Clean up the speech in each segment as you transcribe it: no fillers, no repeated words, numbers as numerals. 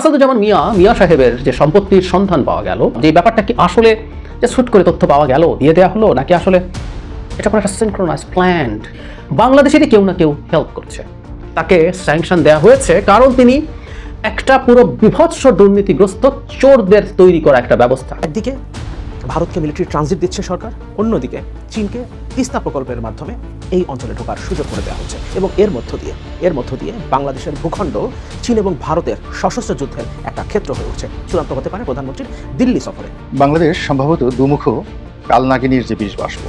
আসাদুজ্জামান মিয়া সাহেবের যে সম্পত্তির সন্ধান পাওয়া গেল, যে ব্যাপারটা কি আসলে যে শুট করে তথ্য পাওয়া গেল দিয়ে দেওয়া হলো, নাকি আসলে এটা কোনো একটা সিনক্রোনাইজ প্ল্যান্ড? বাংলাদেশেরই কেউ না কেউ হেল্প করছে, তাকে স্যাংশন দেওয়া হয়েছে কারণ তিনি একটা পুরো বিভৎস দুর্নীতিগ্রস্ত চোরদের তৈরি করা একটা ব্যবস্থা। একদিকে ভারতকে মিলিটারি ট্রানজিট দিচ্ছে সরকার, অন্যদিকে চীনকে তিস্তা প্রকল্পের মাধ্যমে এই অঞ্চলে ঢোকার সুযোগ করে দেওয়া হচ্ছে এবং এর মধ্য দিয়ে বাংলাদেশের ভূখণ্ড চীন এবং ভারতের সশস্ত্র যুদ্ধের একটা ক্ষেত্র হয়ে উঠছে। চূড়ান্ত হতে পারে প্রধানমন্ত্রীর দিল্লি সফরে। বাংলাদেশ সম্ভবত দুমুখ কালনাগিনীর যে বিষ বাষ্প,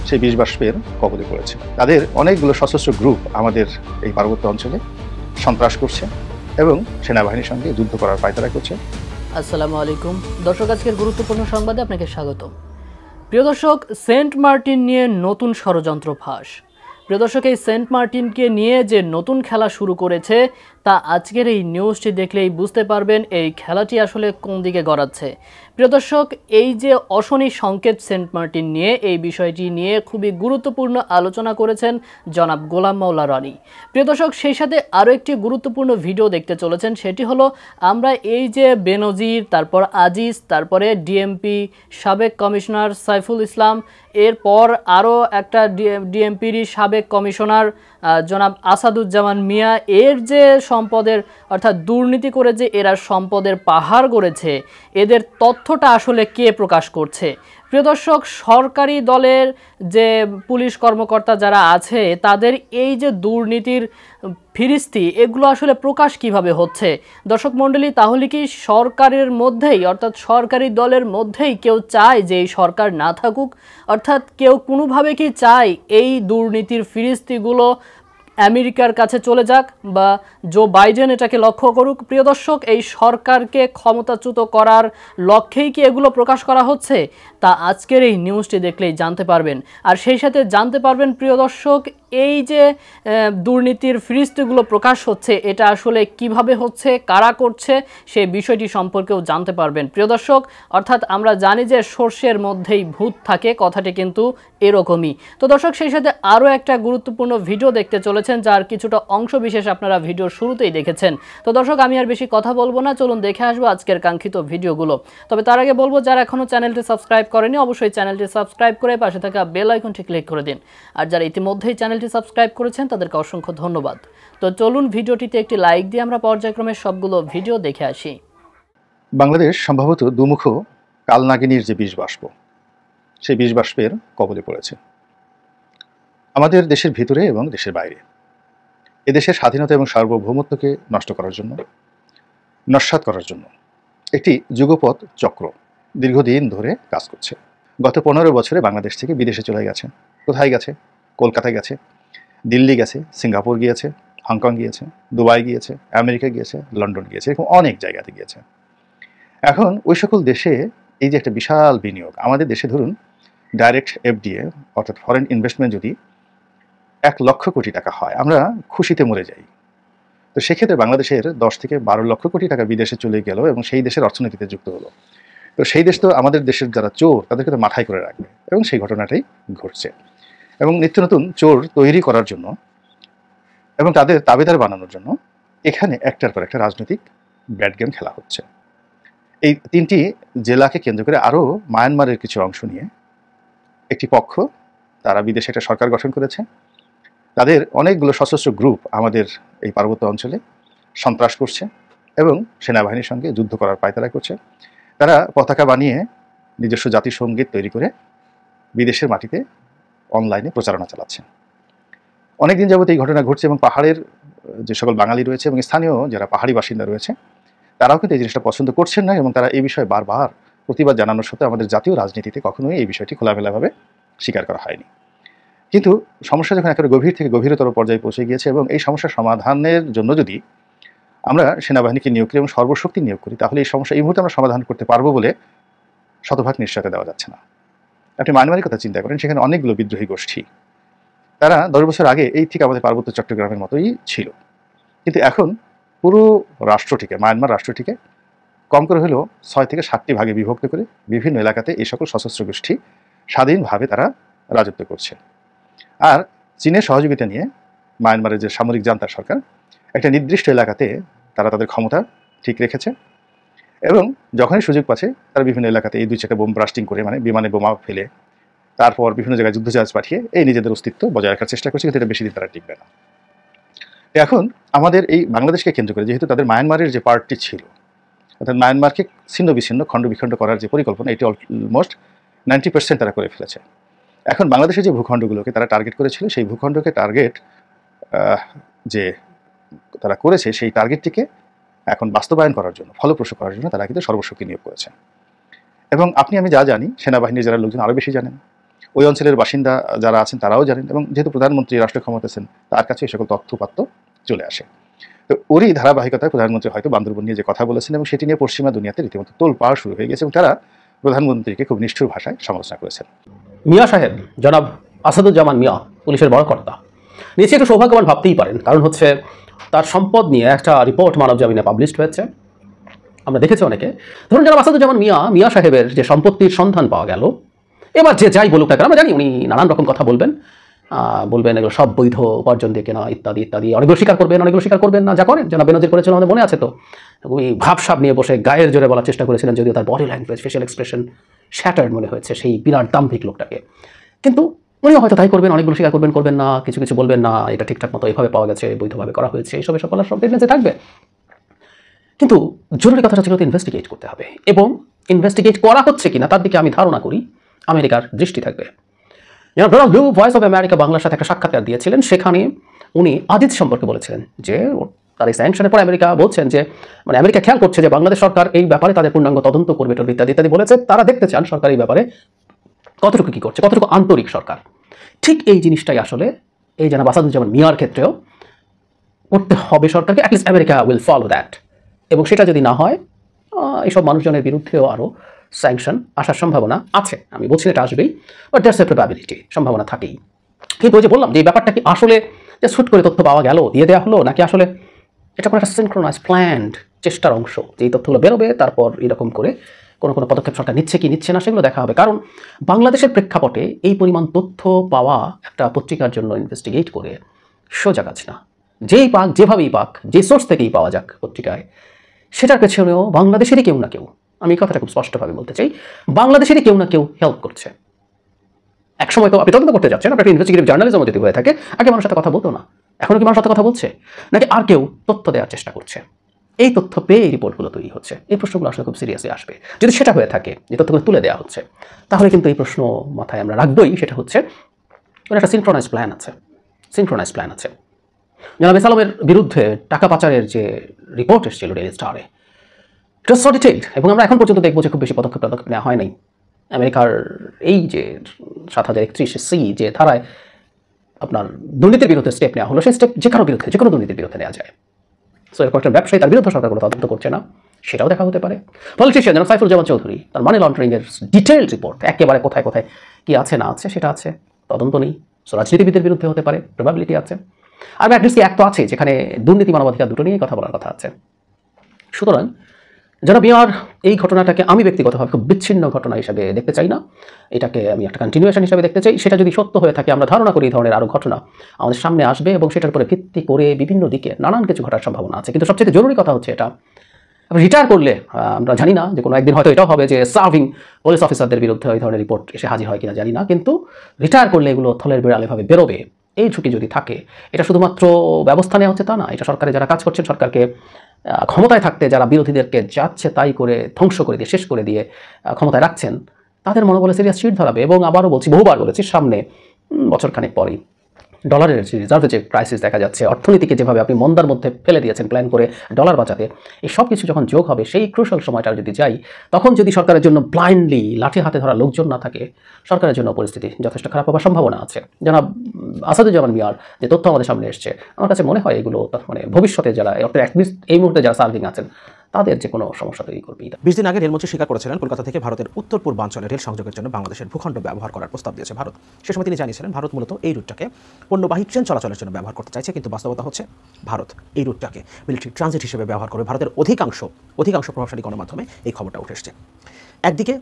সেই বিষ বাষ্পের কবলে পড়েছে। তাদের অনেকগুলো সশস্ত্র গ্রুপ আমাদের এই পার্বত্য অঞ্চলে সন্ত্রাস করছে এবং সেনাবাহিনীর সঙ্গে যুদ্ধ করার পায়তারা করছে। আসসালামু আলাইকুম দর্শক, আজকের গুরুত্বপূর্ণ সংবাদে আপনাকে স্বাগতম। প্রিয় দর্শক, সেন্ট মার্টিন নিয়ে নতুন ষড়যন্ত্র ফাঁস। প্রিয় দর্শক, এই সেন্ট মার্টিনকে নিয়ে যে নতুন খেলা শুরু করেছে তা আজকের এই নিউজটি দেখলেই বুঝতে পারবেন এই খেলাটি আসলে কোন দিকে গড়াচ্ছে। প্রিয় দর্শক, এই যে অশনি সংকেত সেন্ট মার্টিন নিয়ে, এই বিষয়টি নিয়ে খুবই গুরুত্বপূর্ণ আলোচনা করেছেন জনাব গোলাম মাওলা রনি। প্রিয় দর্শক, সেই সাথে আরও একটি গুরুত্বপূর্ণ ভিডিও দেখতে চলেছেন, সেটি হলো আমরা এই যে বেনজির, তারপর আজিজ, তারপরে ডিএমপি সাবেক কমিশনার সাইফুল ইসলাম, এরপর আরও একটা ডিএমপির সাবেক কমিশনার জনাব আসাদুজ্জামান মিয়া, এর যে সম্পদের অর্থাৎ দুর্নীতি করে যে এরা সম্পদের পাহাড় গড়েছে, এদের তথ্যটা আসলে কে প্রকাশ করছে? প্রিয় দর্শক, সরকারি দলের যে পুলিশ কর্মকর্তা যারা আছে তাদের এই যে দুর্নীতির ফিরিস্তি, এগুলো আসলে প্রকাশ কিভাবে হচ্ছে? দর্শক মণ্ডলী, তাহলে কি সরকারের মধ্যেই অর্থাৎ সরকারি দলের মধ্যেই কেউ চায় যে এই সরকার না থাকুক? অর্থাৎ কেউ কোনোভাবে কি চায় এই দুর্নীতির ফিরিস্তিগুলো আমেরিকার কাছে চলে যাক বা জো বাইডেন এটাকে লক্ষ্য করুক? প্রিয় দর্শক, এই সরকারকে ক্ষমতাচ্যুত করার লক্ষ্যেই কি এগুলো প্রকাশ করা হচ্ছে? তা আজকের এই নিউজটি দেখলেই জানতে পারবেন। আর সেই সাথে জানতে পারবেন প্রিয় দর্শক, এই যে দুর্নীতির ফিরিস্তিগুলো প্রকাশ হচ্ছে এটা আসলে কিভাবে হচ্ছে, কারা করছে, সেই বিষয়টি সম্পর্কেও জানতে পারবেন প্রিয় দর্শক। অর্থাৎ আমরা জানি যে সর্ষের মধ্যেই ভূত থাকে, কথাটি কিন্তু এরকমই। তো দর্শক, সেই সাথে আরও একটা গুরুত্বপূর্ণ ভিডিও দেখতে চলেছেন, যার কিছুটা অংশ বিশেষ আপনারা ভিডিওর শুরুতেই দেখেছেন। তো দর্শক, আমি আর বেশি কথা বলবো না, চলুন দেখে আসবো আজকের কাঙ্ক্ষিত ভিডিওগুলো। তবে তার আগে বলবো, যারা এখনও চ্যানেলটি সাবস্ক্রাইব করেনি অবশ্যই চ্যানেলটি সাবস্ক্রাইব করে পাশে থাকা বেল আইকনটি ক্লিক করে দিন। আর যারা ইতিমধ্যেই চ্যানেলটি সাবস্ক্রাইব করেছেন তাদেরকে অসংখ্য ধন্যবাদ। তো চলুন ভিডিওটিতে একটি লাইক দিয়ে আমরা পর্যায়ক্রমে সবগুলো ভিডিও দেখে আসি। বাংলাদেশ সম্ভবত দুমুখ কালনাগিনীর যে বিষ বাষ্প, সেই বিষ বাষ্পের কবলে পড়েছে। আমাদের দেশের ভিতরে এবং দেশের বাইরে এদেশের স্বাধীনতা এবং সার্বভৌমত্বকে নষ্ট করার জন্য, নস্যাৎ করার জন্য একটি যুগপৎ চক্র দীর্ঘদিন ধরে কাজ করছে। গত 15 বছরে বাংলাদেশ থেকে বিদেশে চলে গেছে। কোথায় গেছে? কলকাতায় গেছে, দিল্লি গেছে, সিঙ্গাপুর গিয়েছে, হংকং গিয়েছে, দুবাই গিয়েছে, আমেরিকা গিয়েছে, লন্ডন গিয়েছে, এরকম অনেক জায়গাতে গিয়েছে। এখন ওই সকল দেশে এই যে একটা বিশাল বিনিয়োগ, আমাদের দেশে ধরুন ডাইরেক্ট এফডিএ অর্থাৎ ফরেন ইনভেস্টমেন্ট যদি 1 লক্ষ কোটি টাকা হয়, আমরা খুশিতে মরে যাই। তো সেক্ষেত্রে বাংলাদেশের 10 থেকে 12 লক্ষ কোটি টাকা বিদেশে চলে গেল এবং সেই দেশের অর্থনীতিতে যুক্ত হলো। তো সেই দেশ তো আমাদের দেশের যারা চোর তাদেরকে তো মাথায় করে রাখবে, এবং সেই ঘটনাটাই ঘটছে। এবং নিত্য নতুন চোর তৈরি করার জন্য এবং তাদের তাবেদার বানানোর জন্য এখানে একটার পর একটা রাজনৈতিক ব্যাড গেম খেলা হচ্ছে। এই 3টি জেলাকে কেন্দ্র করে আরও মায়ানমারের কিছু অংশ নিয়ে একটি পক্ষ, তারা বিদেশে একটা সরকার গঠন করেছে। তাদের অনেকগুলো সশস্ত্র গ্রুপ আমাদের এই পার্বত্য অঞ্চলে সন্ত্রাস করছে এবং সেনাবাহিনীর সঙ্গে যুদ্ধ করার পায়তারা করছে। তারা পতাকা বানিয়ে নিজস্ব জাতীয় সঙ্গীত তৈরি করে বিদেশের মাটিতে অনলাইনে প্রচারণা চালাচ্ছে। অনেকদিন যাবত এই ঘটনা ঘটছে এবং পাহাড়ের যে সকল বাঙালি রয়েছে এবং স্থানীয় যারা পাহাড়ি বাসিন্দা রয়েছে তারাও কিন্তু এই জিনিসটা পছন্দ করছেন না, এবং তারা এই বিষয়ে বারবার প্রতিবাদ জানানোর সত্ত্বেও আমাদের জাতীয় রাজনীতিতে কখনোই এই বিষয়টি খোলামেলাভাবে স্বীকার করা হয়নি। কিন্তু সমস্যা যখন একেবারে গভীর থেকে গভীরতর পর্যায়ে পৌঁছে গিয়েছে এবং এই সমস্যার সমাধানের জন্য যদি আমরা সেনাবাহিনীকে নিয়োগ করি এবং সর্বশক্তি নিয়োগ করি, তাহলে এই সমস্যা এই মুহূর্তে আমরা সমাধান করতে পারবো বলে শতভাগ নিশ্চয়তা দেওয়া যাচ্ছে না। আপনি মায়ানমারের কথা চিন্তা করেন, সেখানে অনেকগুলো বিদ্রোহী গোষ্ঠী, তারা 10 বছর আগে এই ঠিক আমাদের পার্বত্য চট্টগ্রামের মতোই ছিল। কিন্তু এখন পুরো রাষ্ট্রটিকে, মায়ানমার রাষ্ট্রটিকে কম করে হলেও 6 থেকে 7টি ভাগে বিভক্ত করে বিভিন্ন এলাকাতে এই সকল সশস্ত্র গোষ্ঠী স্বাধীনভাবে তারা রাজত্ব করছে। আর চীনের সহযোগিতা নিয়ে মায়ানমারের যে সামরিক জান্তার সরকার একটা নির্দিষ্ট এলাকাতে তারা তাদের ক্ষমতা ঠিক রেখেছে এবং যখনই সুযোগ পাচ্ছে তারা বিভিন্ন এলাকাতে এই 2 চাকা বোম ব্রাস্টিং করে মানে বিমানে বোমা ফেলে তারপর বিভিন্ন জায়গায় যুদ্ধজাহাজ পাঠিয়ে এই নিজেদের অস্তিত্ব বজায় রাখার চেষ্টা করছে, কিন্তু এটা বেশি দিন তারা টিকবে না। এখন আমাদের এই বাংলাদেশকে কেন্দ্র করে যেহেতু তাদের মায়ানমারের যে পার্টটি ছিল, অর্থাৎ মায়ানমারকে ছিন্ন বিচ্ছিন্ন খণ্ড বিখণ্ড করার যে পরিকল্পনা, এটি অলমোস্ট 90% তারা করে ফেলেছে। এখন বাংলাদেশের যে ভূখণ্ডগুলোকে তারা টার্গেট করেছিল, সেই ভূখণ্ডকে টার্গেট যে তারা করেছে সেই টার্গেটটিকে এখন বাস্তবায়ন করার জন্য, ফলপ্রসূ করার জন্য তারা কিন্তু সর্বশক্তি নিয়োগ করেছে। এবং আপনি আমি যা জানি, সেনাবাহিনীর যারা লোকজন আরও বেশি জানেন, ওই অঞ্চলের বাসিন্দা যারা আছেন তারাও জানেন, এবং যেহেতু প্রধানমন্ত্রী রাষ্ট্র ক্ষমতা আছেন তার কাছে এই সকল তথ্যপাত্র চলে আসে। তো ওরই ধারাবাহিকতায় প্রধানমন্ত্রী হয়তো বান্দরবন নিয়ে যে কথা বলেছেন এবং সেটি নিয়ে পশ্চিমা দুনিয়াতে রীতিমতো তোলপাড় শুরু হয়ে গেছে এবং তারা প্রধানমন্ত্রীকে খুব নিষ্ঠুর ভাষায় সমালোচনা করেছেন। মিয়া সাহেব, জনাব আসাদুজ্জামান মিয়া, পুলিশের বড় কর্তা, নিশ্চয়ই একটু সৌভাগ্যবান ভাবতেই পারেন, কারণ হচ্ছে তার সম্পদ নিয়ে একটা রিপোর্ট মানবজমিনে পাবলিশড হয়েছে, আমরা দেখেছি অনেকে। ধরুন জনাব আসাদুজ্জামান মিয়া সাহেবের যে সম্পত্তির সন্ধান পাওয়া গেল, এবার যে যাই বলুক না কেন, আমরা জানি উনি নানান রকম কথা বলবেন এগুলো সব বৈধ উপার্জন দিয়ে কেনা ইত্যাদি ইত্যাদি, অনেকগুলো স্বীকার করবেন না, যা করেন জনাব বেনজির করেছিল আমাদের মনে আছে তো, ওই ভাবসাব নিয়ে বসে গায়ের জোরে বলার চেষ্টা করেছিলেন, যদিও তার body language, facial expression shattered মনে হয়েছে সেই বিরাট দাম্ভিক লোকটাকে। কিন্তু উনিও হয়তো তাই করবেন, অনেকগুলো স্বীকার করবেন না, কিছু কিছু বলবেন না, এটা ঠিকঠাক মতো এইভাবে পাওয়া গেছে, বৈধভাবে করা হয়েছে, এইসব বলার সব টেন্ডেন্সি থাকবে। কিন্তু জরুরি কথাটা ছিল ইনভেস্টিগেট করতে হবে, এবং ইনভেস্টিগেট করা হচ্ছে কিনা তার দিকে আমি ধারণা করি আমেরিকার দৃষ্টি থাকবে। যেমন Donald blue voice of America বাংলার সাথে একটা সাক্ষাৎকার দিয়েছিলেন, সেখানে উনি আজিজ সম্পর্কে বলেছিলেন যে তার এই স্যাংশনের পর আমেরিকা বলছেন যে মানে আমেরিকা খেয়াল করছে যে বাংলাদেশ সরকার এই ব্যাপারে তাদের পূর্ণাঙ্গ তদন্ত করবে ইত্যাদি ইত্যাদি বলেছে, তারা দেখতে চান সরকার এই ব্যাপারে কতটুকু কী করছে, কতটুকু আন্তরিক সরকার। ঠিক এই জিনিসটাই আসলে এই জনাব আসাদুজ্জামান মিয়ার ক্ষেত্রেও করতে হবে সরকারকে, at least America will follow that. এবং সেটা যদি না হয় এইসব মানুষজনের বিরুদ্ধেও আরও স্যাংশন আসার সম্ভাবনা আছে। আমি বলছি এটা আসবেই, বাট দ্যাটস এ প্রবাবিলিটি, সম্ভাবনা থাকেই। কিন্তু ওই যে বললাম যে এই ব্যাপারটা কি আসলে যে শ্যুট করে তথ্য পাওয়া গেল, দিয়ে দেওয়া হলো, নাকি আসলে এটা কোনো একটা সিনক্রোনাইজ প্ল্যান্ড চেষ্টার অংশ, যে এই তথ্যগুলো বেরোবে, তারপর এরকম করে কোনো পদক্ষেপ সরকার নিচ্ছে কি নিচ্ছে না সেগুলো দেখা হবে। কারণ বাংলাদেশের প্রেক্ষাপটে এই পরিমাণ তথ্য পাওয়া একটা পত্রিকার জন্য ইনভেস্টিগেট করে সোজা কাজ না। যেই পাক, যেভাবেই পাক, যে সোর্স থেকেই পাওয়া যাক পত্রিকায়, সেটার পেছনেও বাংলাদেশেরই কেউ না কেউ, আমি এই কথাটা খুব স্পষ্টভাবে বলতে চাই, বাংলাদেশেরই কেউ না কেউ হেল্প করছে। একসময় তো আপনি তদন্ত করতে যাচ্ছেন, আপনার ইনভেস্টিগেটিভ জার্নালিজম যদি হয়ে থাকে, আগে মানুষের সাথে কথা বলতো না, এখনও কি মানুষের সাথে কথা বলছে, নাকি আর কেউ তথ্য দেওয়ার চেষ্টা করছে? এই তথ্য পেয়ে এই রিপোর্টগুলো তৈরি হচ্ছে। এই প্রশ্নগুলো আসলে খুব সিরিয়াসলি আসবে। যদি সেটা হয়ে থাকে, যে তথ্যগুলো তুলে দেওয়া হচ্ছে, তাহলে কিন্তু এই প্রশ্ন মাথায় আমরা রাখবই, সেটা হচ্ছে একটা সিনক্রোনাইজ প্ল্যান আছে। জনাব ইসলামের বিরুদ্ধে টাকা পাচারের যে রিপোর্ট এসেছিল ডেইলি স্টারে, ইট ওয়াজ সো ডিটেইলড, এবং আমরা এখন পর্যন্ত দেখবো যে খুব বেশি পদক্ষেপ নেওয়া হয় নাই। আমেরিকার এই যে 7031C যে ধারায় আপনার দুর্নীতির বিরুদ্ধে স্টেপ নেওয়া হলো, সেই স্টেপ যে কারো বিরুদ্ধে, যে কোনো দুর্নীতির বিরুদ্ধে নেওয়া যায়। সো এরকম একটা ব্যবসায়ী, তার বিরুদ্ধে সরকার কোনো তদন্ত করছে না, সেটাও দেখা হতে পারে। পলিটিশিয়ান যেন সাইফুজ্জামান চৌধুরী, তার মানি লন্ডারিংয়ের ডিটেইলড রিপোর্ট, একেবারে কোথায় কোথায় কী আছে না আছে সেটা আছে, তদন্ত নেই। সো রাজনীতিবিদের বিরুদ্ধে হতে পারে, প্রবাবিলিটি আছে। আর অ্যাটলিস্ট এক তো আছে যেখানে দুর্নীতি মানবাধিকার দুটো নিয়েই কথা বলার কথা আছে। সুতরাং যারা মিয়ার এই ঘটনাটাকে আমি ব্যক্তিগতভাবে খুব বিচ্ছিন্ন ঘটনা হিসাবে দেখতে চাই না, এটাকে আমি একটা কন্টিনিউয়েশন হিসাবে দেখতে চাই। সেটা যদি সত্য হয়ে থাকে, আমরা ধারণা করি এই ধরনের আরও ঘটনা আমাদের সামনে আসবে, এবং সেটার উপরে ভিত্তি করে বিভিন্ন দিকে নানান কিছু ঘটার সম্ভাবনা আছে। কিন্তু সবচেয়ে জরুরি কথা হচ্ছে এটা, রিটায়ার করলে আমরা জানি না যে কোনো একদিন হয়তো এটাও হবে যে সার্ভিং পুলিশ অফিসারদের বিরুদ্ধে ওই ধরনের রিপোর্ট এসে হাজির হয় কিনা জানি না, কিন্তু রিটায়ার করলে এগুলো থলের বিড়ালেভাবে বেরোবে, এই ঝুঁকি যদি থাকে। এটা শুধুমাত্র ব্যবস্থা নেওয়া হচ্ছে তা না, এটা সরকারে যারা কাজ করছেন, সরকারকে ক্ষমতায় থাকতে যারা বিরোধীদেরকে যাচ্ছে তাই করে ধ্বংস করে দিয়ে, শেষ করে দিয়ে ক্ষমতায় রাখছেন, তাদের মনোবলে সিরিয়াস চিট ধরাবে। এবং আবারও বলছি, বহুবার বলেছি, সামনে বছরখানেক পরেই ডলারের যে রিজার্ভে যে ক্রাইসিস দেখা যাচ্ছে, অর্থনীতিকে যেভাবে আপনি মন্দার মধ্যে ফেলে দিয়েছেন প্ল্যান করে ডলার বাঁচাতে, এই সব কিছু যখন যোগ হবে, সেই ক্রুশাল সময়টা যদি যাই, তখন যদি সরকারের জন্য ব্লাইন্ডলি লাঠি হাতে ধরা লোকজন না থাকে, সরকারের জন্য পরিস্থিতি যথেষ্ট খারাপ হওয়ার সম্ভাবনা আছে। জনাব আসাদুজ্জামান মিয়ার যে তথ্য আমাদের সামনে এসছে, আমার কাছে মনে হয় এগুলো মানে ভবিষ্যতে যারা অ্যাটলিস্ট এই মুহূর্তে যারা সার্ভিং আছেন, তাদের যে কোনো সমস্যা তৈরি করবে। 20 দিন আগে রেলমন্ত্রী স্বীকার করেছিলেন কলকাতা থেকে ভারতের উত্তর পূর্বাঞ্চলে রেল সংযোগের জন্য বাংলাদেশের ভূখণ্ড ব্যবহার করার প্রস্তাব দিয়েছে ভারত। সে সময় তিনি জানিয়েছিলেন ভারত মূলত এই রুটটাকে পণ্যবাহী ট্রেন চলাচলের জন্য ব্যবহার করতে চাইছে, কিন্তু বাস্তবতা হচ্ছে ভারত এই রুটটাকে মিলিটারি ট্রানজিট হিসেবে ব্যবহার করবে। ভারতের অধিকাংশ প্রভাবশালী গণমাধ্যমে এই খবরটা উঠে এসছে। একদিকে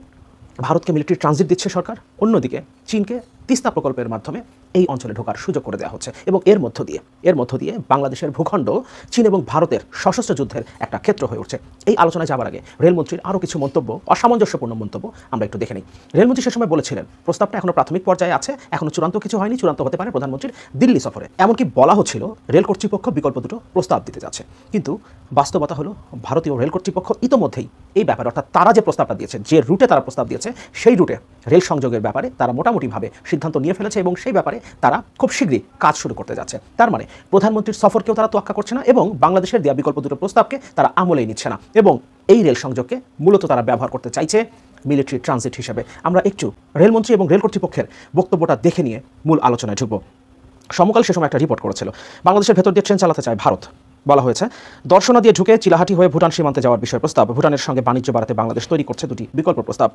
ভারতকে মিলিটারি ট্রানজিট দিচ্ছে সরকার, অন্যদিকে চীনকে তিস্তা প্রকল্পের মাধ্যমে এই অঞ্চলে ঢোকার সুযোগ করে দেওয়া হচ্ছে এবং এর মধ্য দিয়ে বাংলাদেশের ভূখণ্ড চীন এবং ভারতের সশস্ত্র যুদ্ধের একটা ক্ষেত্র হয়ে উঠছে। এই আলোচনায় যাবার আগে রেলমন্ত্রীর আরও কিছু মন্তব্য, অসামঞ্জস্যপূর্ণ মন্তব্য আমরা একটু দেখে নিই। রেলমন্ত্রী সে সময় বলেছিলেন প্রস্তাবটা এখনো প্রাথমিক পর্যায়ে আছে, এখনো চূড়ান্ত কিছু হয়নি, চূড়ান্ত হতে পারে প্রধানমন্ত্রীর দিল্লি সফরে। এমনকি বলা হচ্ছিল রেল কর্তৃপক্ষ বিকল্প দুটো প্রস্তাব দিতে যাচ্ছে, কিন্তু বাস্তবতা হলো ভারতীয় রেল কর্তৃপক্ষ ইতোমধ্যেই এই ব্যাপারে, অর্থাৎ তারা যে প্রস্তাবটা দিয়েছে, যে রুটে তারা প্রস্তাব দিয়েছে, সেই রুটে রেল সংযোগের ব্যাপারে তারা মোটামুটিভাবে সিদ্ধান্ত নিয়ে ফেলেছে এবং সেই ব্যাপারে তারা খুব শীঘ্রই কাজ শুরু করতে যাচ্ছে। তার মানে প্রধানমন্ত্রীর সফরকেও তারা তোয়াক্কা করছে না এবং বাংলাদেশের দেওয়া বিকল্প দুটো প্রস্তাবকে তারা আমলেই নিচ্ছে না এবং এই রেল সংযোগকে মূলত তারা ব্যবহার করতে চাইছে মিলিটারি ট্রানজিট হিসেবে। আমরা একটু রেলমন্ত্রী এবং রেল কর্তৃপক্ষের বক্তব্যটা দেখে নিয়ে মূল আলোচনায় ঢুকবো। সমকাল সে সময় একটা রিপোর্ট করেছিল বাংলাদেশের ভেতর দিয়ে ট্রেন চালাতে চায় ভারত। বলা হয়েছে দর্শনা দিয়ে ঢুকে চিলাহাটি হয়ে ভুটান সীমান্তে যাওয়ার বিষয় প্রস্তাব। ভুটানের সঙ্গে বাণিজ্য বাড়াতে বাংলাদেশ তৈরি করছে দুটি বিকল্প প্রস্তাব।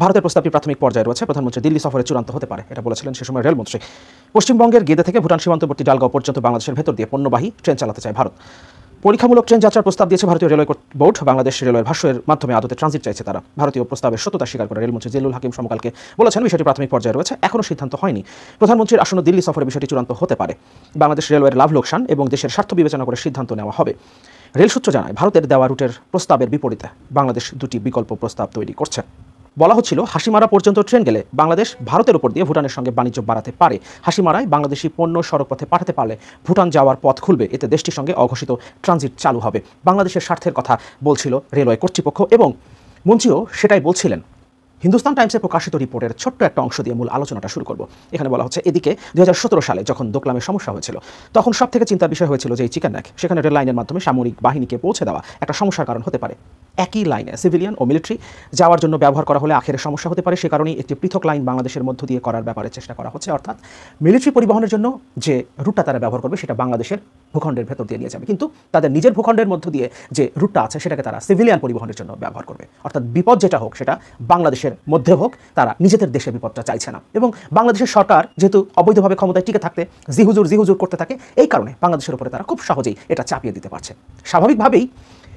ভারতের প্রস্তাবটি প্রাথমিক পর্যায়ে রয়েছে, প্রধানমন্ত্রী দিল্লি সফরে চূড়ান্ত হতে পারে, এটা বলেছিলেন সে সময় রেলমন্ত্রী। পশ্চিমবঙ্গের গেদে থেকে ভুটান সীমান্তবর্তী ডালগাঁও পর্যন্ত বাংলাদেশের ভেতর দিয়ে পণ্যবাহী ট্রেন চালাতে চায় ভারত। পরীক্ষামূলক ট্রেন যাত্রার প্রস্তাব দিয়েছে ভারতীয় রেলওয়ে বোর্ড। বাংলাদেশ রেলওয়ের ভাষ্যের মাধ্যমে আদতে ট্রানজিট চাইছে তারা। ভারতীয় প্রস্তাবের সত্যতা স্বীকার করে রেলমন্ত্রী জিল্লুল হাকিম সমকালকে বলেছেন বিষয়টি প্রাথমিক পর্যায়ে রয়েছে, এখনও সিদ্ধান্ত হয়নি। প্রধানমন্ত্রীর আসন্ন দিল্লি সফরে বিষয়টি চূড়ান্ত হতে পারে। বাংলাদেশ রেলওয়ের লাভ লোকসান এবং দেশের স্বার্থ বিবেচনা করে সিদ্ধান্ত নেওয়া হবে। রেল সূত্র জানায় ভারতের দেওয়া রুটের প্রস্তাবের বিপরীতে বাংলাদেশ দুটি বিকল্প প্রস্তাব তৈরি করছে। বলা হচ্ছিল হাসিমারা পর্যন্ত ট্রেন গেলে বাংলাদেশ ভারতের উপর দিয়ে ভুটানের সঙ্গে বাণিজ্য বাড়াতে পারে। হাসিমারায় বাংলাদেশি পণ্য সড়কপথে পাঠাতে পারলে ভুটান যাওয়ার পথ খুলবে, এতে দেশটির সঙ্গে অঘোষিত ট্রানজিট চালু হবে। বাংলাদেশের স্বার্থের কথা বলছিল রেলওয়ে কর্তৃপক্ষ এবং মন্ত্রীও সেটাই বলছিলেন। হিন্দুস্তান টাইমসে প্রকাশিত রিপোর্টের ছোট্ট একটা অংশ দিয়ে মূল আলোচনাটা শুরু করব। এখানে বলা হচ্ছে এদিকে 2017 সালে যখন দোকলামে সমস্যা হয়েছিল তখন সব থেকে চিন্তার বিষয় হয়েছিল যে এই চিকেন নেক সেখানে রেল লাইনের মাধ্যমে সামরিক বাহিনীকে পৌঁছে দেওয়া একটা সমস্যার কারণ হতে পারে। একই লাইনে সিভিলিয়ান ও মিলিটারি যাওয়ার জন্য ব্যবহার করা হলে আখেরে সমস্যা হতে পারে, সে কারণেই একটি পৃথক লাইন বাংলাদেশের মধ্য দিয়ে করার ব্যাপারে চেষ্টা করা হচ্ছে। অর্থাৎ মিলিটারি পরিবহনের জন্য যে রুটটা তারা ব্যবহার করবে সেটা বাংলাদেশের ভূখণ্ডের ভেতর দিয়ে নিয়ে যাবে, কিন্তু তাদের নিজের ভূখণ্ডের মধ্য দিয়ে যে রুটটা আছে সেটাকে তারা সিভিলিয়ান পরিবহনের জন্য ব্যবহার করবে। অর্থাৎ বিপদ যেটা হোক সেটা বাংলাদেশের মধ্যে হোক, তারা নিজেদের দেশে বিপদটা চাইছে না। এবং বাংলাদেশের সরকার যেহেতু অবৈধভাবে ক্ষমতায় টিকে থাকতে জিহুজুর করতে থাকে, এই কারণে বাংলাদেশের উপরে তারা খুব সহজেই এটা চাপিয়ে দিতে পারছে। স্বাভাবিকভাবেই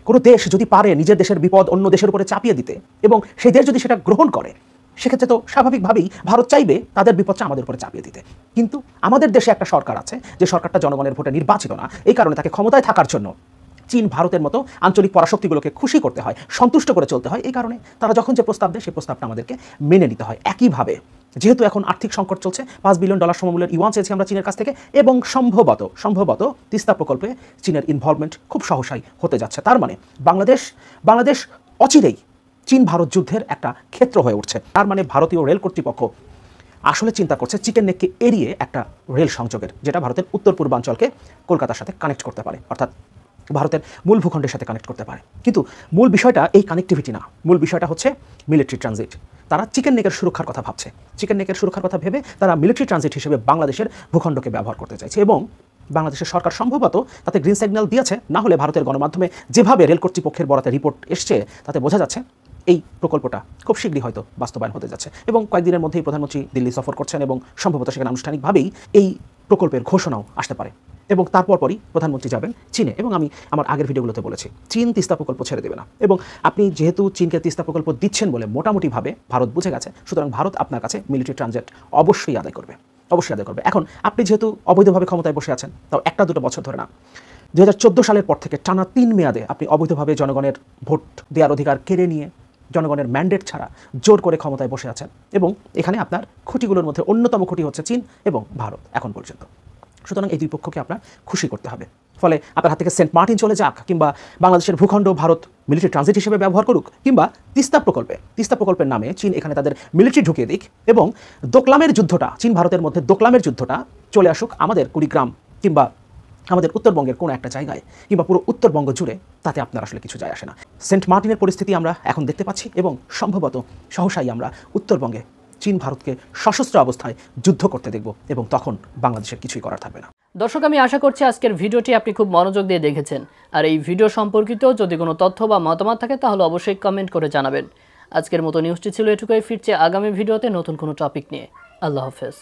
কোনো দেশ যদি পারে নিজের দেশের বিপদ অন্য দেশের উপরে চাপিয়ে দিতে এবং সেই দেশ যদি সেটা গ্রহণ করে, সেক্ষেত্রে তো স্বাভাবিকভাবেই ভারত চাইবে তাদের বিপদটা আমাদের উপরে চাপিয়ে দিতে। কিন্তু আমাদের দেশে একটা সরকার আছে যে সরকারটা জনগণের ভোটে নির্বাচিত না, এই কারণে তাকে ক্ষমতায় থাকার জন্য চীন ভারতের মতো আঞ্চলিক পরাশক্তিগুলোকে খুশি করতে হয়, সন্তুষ্ট করে চলতে হয়। এই কারণে তারা যখন যে প্রস্তাব দেয় সেই প্রস্তাবটা আমাদেরকে মেনে নিতে হয়। একইভাবে যেহেতু এখন আর্থিক সংকট চলছে, $5 বিলিয়ন সমমূল্যের ইউয়ান চেয়েছি আমরা চীনের কাছ থেকে এবং সম্ভবত তিস্তা প্রকল্পে চীনের ইনভলভমেন্ট খুব সহসাই হতে যাচ্ছে। তার মানে বাংলাদেশ অচিরেই চীন ভারত যুদ্ধের একটা ক্ষেত্র হয়ে উঠছে। তার মানে ভারতীয় রেল কর্তৃপক্ষ আসলে চিন্তা করছে চিকেন নেককে এড়িয়ে একটা রেল সংযোগের, যেটা ভারতের উত্তর পূর্বাঞ্চলকে কলকাতার সাথে কানেক্ট করতে পারে, অর্থাৎ ভারতের মূল ভূখণ্ডের সাথে কানেক্ট করতে পারে। কিন্তু মূল বিষয়টা এই কানেক্টিভিটি না, মূল বিষয়টা হচ্ছে মিলিটারি ট্রানজিট। তারা চিকেন নেকের সুরক্ষার কথা ভাবছে, চিকেন নেকের সুরক্ষার কথা ভেবে তারা মিলিটারি ট্রানজিট হিসেবে বাংলাদেশের ভূখণ্ডকে ব্যবহার করতে চাইছে এবং বাংলাদেশের সরকার সম্ভবত তাতে গ্রিন সিগন্যাল দিয়েছে। না হলে ভারতের গণমাধ্যমে যেভাবে রেল কর্তৃপক্ষের বরাতে রিপোর্ট এসছে তাতে বোঝা যাচ্ছে এই প্রকল্পটা খুব শীঘ্রই হয়তো বাস্তবায়ন হতে যাচ্ছে এবং কয়েকদিনের মধ্যেই প্রধানমন্ত্রী দিল্লি সফর করছেন এবং সম্ভবত সেখানে আনুষ্ঠানিকভাবেই এই প্রকল্পের ঘোষণাও আসতে পারে এবং তারপরই প্রধানমন্ত্রী যাবেন চীনে। এবং আমি আমার আগের ভিডিওগুলোতে বলেছি চীন তিস্তা প্রকল্প ছেড়ে দেবে না এবং আপনি যেহেতু চীনকে তিস্তা প্রকল্প দিচ্ছেন বলে মোটামুটিভাবে ভারত বুঝে গেছে, সুতরাং ভারত আপনার কাছে মিলিটারি ট্রানজিট অবশ্যই আদায় করবে। এখন আপনি যেহেতু অবৈধভাবে ক্ষমতায় বসে আছেন, তাও 1-2 বছর ধরে না, 2014 সালের পর থেকে টানা 3 মেয়াদে আপনি অবৈধভাবে জনগণের ভোট দেওয়ার অধিকার কেড়ে নিয়ে জনগণের ম্যান্ডেট ছাড়া জোর করে ক্ষমতায় বসে আছেন এবং এখানে আপনার খুঁটিগুলোর মধ্যে অন্যতম খুঁটি হচ্ছে চীন এবং ভারত এখন পর্যন্ত। সুতরাং এই দুই পক্ষকে আপনার খুশি করতে হবে। ফলে আপনার হাত থেকে সেন্ট মার্টিন চলে যাক কিংবা বাংলাদেশের ভূখণ্ড ভারত মিলিটারি ট্রানজিট হিসেবে ব্যবহার করুক কিংবা তিস্তা প্রকল্পের নামে চীন এখানে তাদের মিলিটারি ঢুকিয়ে দিক এবং দোকলামের যুদ্ধটা, চীন ভারতের মধ্যে দোকলামের যুদ্ধটা চলে আসুক আমাদের কুড়িগ্রাম কিংবা আমাদের উত্তরবঙ্গের কোনো একটা জায়গায় কিংবা পুরো উত্তরবঙ্গ জুড়ে, তাতে আপনার আসলে কিছু যায় আসে না। সেন্ট মার্টিনের পরিস্থিতি আমরা এখন দেখতে পাচ্ছি এবং সম্ভবত সহসাই আমরা উত্তরবঙ্গে চীন ভারতকে সশস্ত্র অবস্থায় যুদ্ধ করতে দেখব এবং তখন বাংলাদেশের কিছুই করার থাকবে না। দর্শক, আমি আশা করছি আজকের ভিডিওটি আপনি খুব মনোযোগ দিয়ে দেখেছেন। আর এই ভিডিও সম্পর্কিত যদি কোনো তথ্য বা মতামত থাকে তাহলে অবশ্যই কমেন্ট করে জানাবেন। আজকের মতো নিউজটি ছিল এটুকুই, ফিরছে আগামী ভিডিওতে নতুন কোনো টপিক নিয়ে। আল্লাহ হাফেজ।